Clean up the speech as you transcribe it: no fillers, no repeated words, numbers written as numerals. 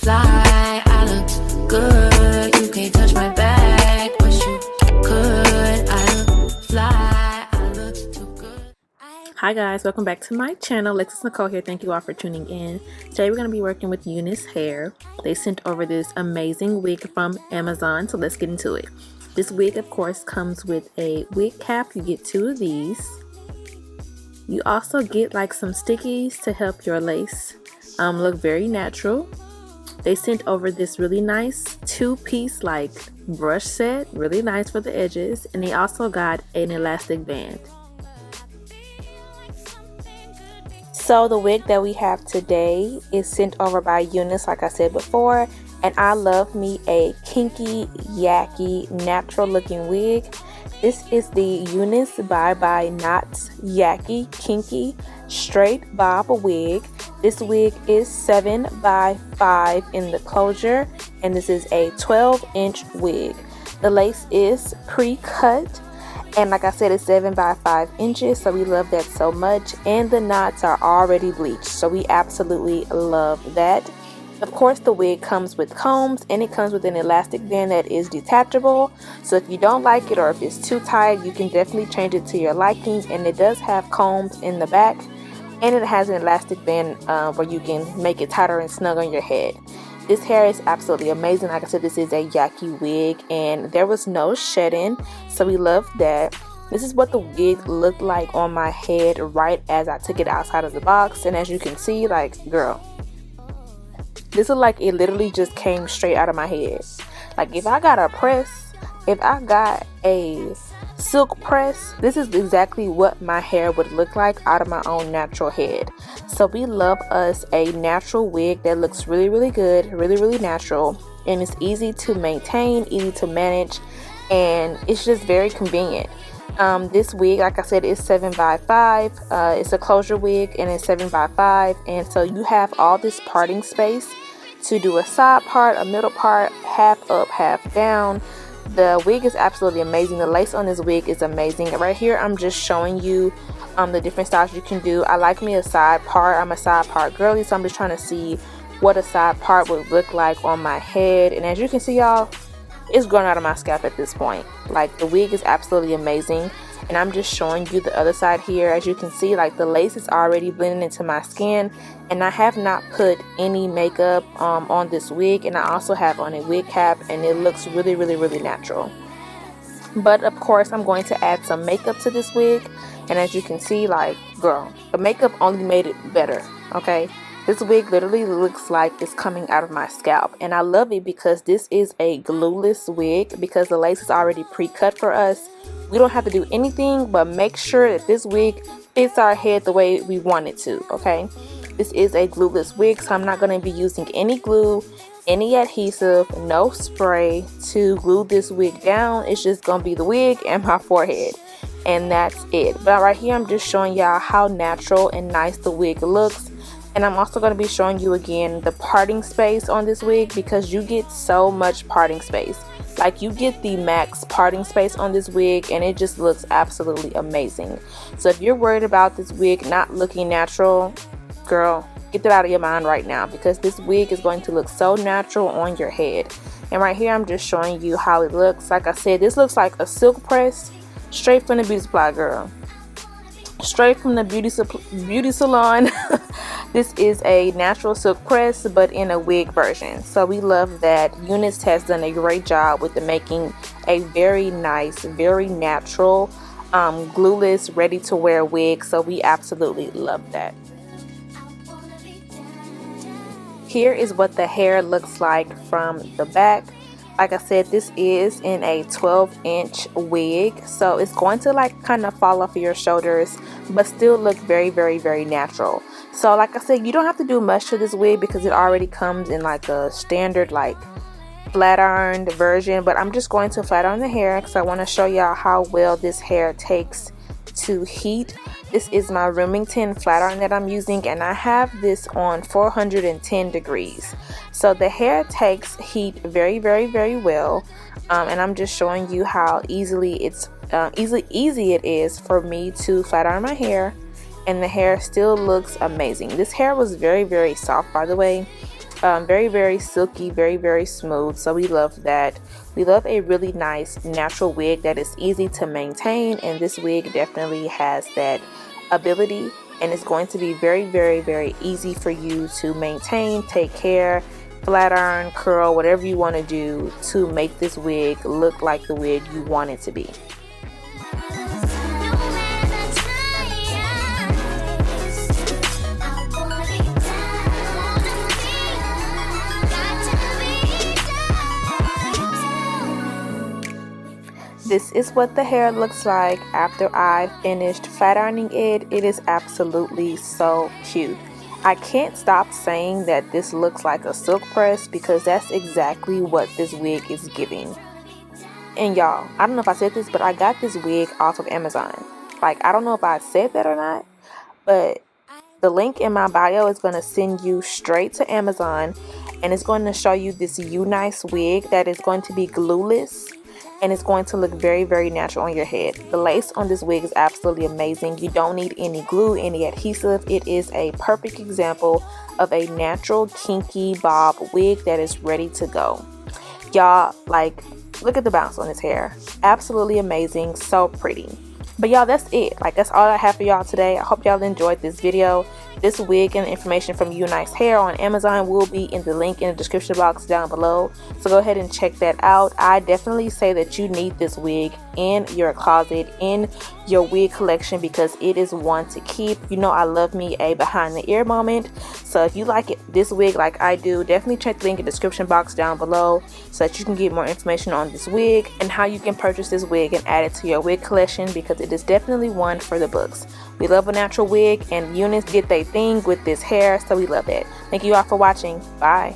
fly, I look good. You can't touch my back, but you could. I look fly, I look too good. Hi guys, welcome back to my channel. Lexus Nicole here. Thank you all for tuning in. Today we're going to be working with Unice hair. They sent over this amazing wig from Amazon, so let's get into it. This wig of course comes with a wig cap. You get 2 of these. You also get like some stickies to help your lace look very natural. They sent over this really nice 2-piece like brush set, really nice for the edges, and they also got an elastic band. So the wig that we have today is sent over by Unice, like I said before, and I love me a kinky, yaki, natural looking wig. This is the Unice by Knots Yaki Kinky Straight Bob wig. This wig is 7 by 5 in the closure, and this is a 12-inch wig. The lace is pre-cut, and like I said, it's 7 by 5 inches, so we love that so much. And the knots are already bleached, so we absolutely love that. Of course, the wig comes with combs, and it comes with an elastic band that is detachable. So if you don't like it, or if it's too tight, you can definitely change it to your liking. And it does have combs in the back, and it has an elastic band where you can make it tighter and snug on your head. This hair is absolutely amazing. Like I said, this is a yaki wig, and there was no shedding, so we love that. This is what the wig looked like on my head right as I took it outside of the box, and as you can see, like, girl, this is like it literally just came straight out of my head. Like if I got a press, if I got a silk press, this is exactly what my hair would look like out of my own natural head. So we love us a natural wig that looks really good, really natural, and it's easy to maintain, easy to manage, and it's just very convenient. This wig, like I said, is 7 by 5. It's a closure wig, and it's 7 by 5, and so you have all this parting space to do a side part, a middle part, half up, half down. The wig is absolutely amazing. The lace on this wig is amazing. Right here I'm just showing you the different styles you can do. I like me a side part. I'm a side part girly, so I'm just trying to see what a side part would look like on my head. And as you can see, y'all, it's growing out of my scalp at this point. Like, the wig is absolutely amazing, and I'm just showing you the other side here. As you can see, like, the lace is already blending into my skin, and I have not put any makeup on this wig, and I also have on a wig cap, and it looks really natural. But of course I'm going to add some makeup to this wig, and as you can see, like, girl, the makeup only made it better. Okay, this wig literally looks like it's coming out of my scalp, and I love it because this is a glueless wig. Because the lace is already pre-cut for us, we don't have to do anything but make sure that this wig fits our head the way we want it to. Okay, this is a glueless wig, so I'm not going to be using any glue, any adhesive, no spray to glue this wig down. It's just going to be the wig and my forehead, and that's it. But right here I'm just showing y'all how natural and nice the wig looks. And I'm also going to be showing you again the parting space on this wig, because you get so much parting space. Like, you get the max parting space on this wig, and it just looks absolutely amazing. So if you're worried about this wig not looking natural, girl, get that out of your mind right now, because this wig is going to look so natural on your head. And right here I'm just showing you how it looks. Like I said, this looks like a silk press straight from the beauty supply, girl. Straight from the beauty salon. This is a natural silk press, but in a wig version. So we love that. Unice has done a great job with making a very nice, very natural, glueless, ready to wear wig. So we absolutely love that. Here is what the hair looks like from the back. Like I said, this is in a 12-inch wig, so it's going to like kind of fall off of your shoulders, but still look very natural. So like I said, you don't have to do much to this wig because it already comes in like a standard like flat ironed version. But I'm just going to flat iron the hair because I want to show y'all how well this hair takes to heat. This is my Remington flat iron that I'm using, and I have this on 410 degrees. So the hair takes heat very well, and I'm just showing you how easy it is for me to flat iron my hair, and the hair still looks amazing. This hair was very soft, by the way. very silky, very smooth, so we love that. We love a really nice natural wig that is easy to maintain, and this wig definitely has that ability, and it's going to be very easy for you to maintain, take care, flat iron, curl, whatever you want to do to make this wig look like the wig you want it to be. This is what the hair looks like after I finished flat ironing it. It is absolutely so cute. I can't stop saying that this looks like a silk press because that's exactly what this wig is giving. And y'all, I don't know if I said this, but I got this wig off of Amazon. Like, I don't know if I said that or not, but the link in my bio is going to send you straight to Amazon, and it's going to show you this Unice wig that is going to be glueless, and it's going to look very natural on your head. The lace on this wig is absolutely amazing. You don't need any glue, any adhesive. It is a perfect example of a natural kinky bob wig that is ready to go. Y'all, like, look at the bounce on this hair. Absolutely amazing, so pretty. But y'all, that's it. Like, that's all I have for y'all today. I hope y'all enjoyed this video. This wig and information from Unice Hair on Amazon will be in the link in the description box down below, so go ahead and check that out. I definitely say that you need this wig in your closet, in your wig collection, because it is one to keep. You know, I love me a behind the ear moment, so if you like this wig like I do, definitely check the link in the description box down below so that you can get more information on this wig and how you can purchase this wig and add it to your wig collection, because it is definitely one for the books. We love a natural wig, and Unice did their thing with this hair, so we love it. Thank you all for watching. Bye.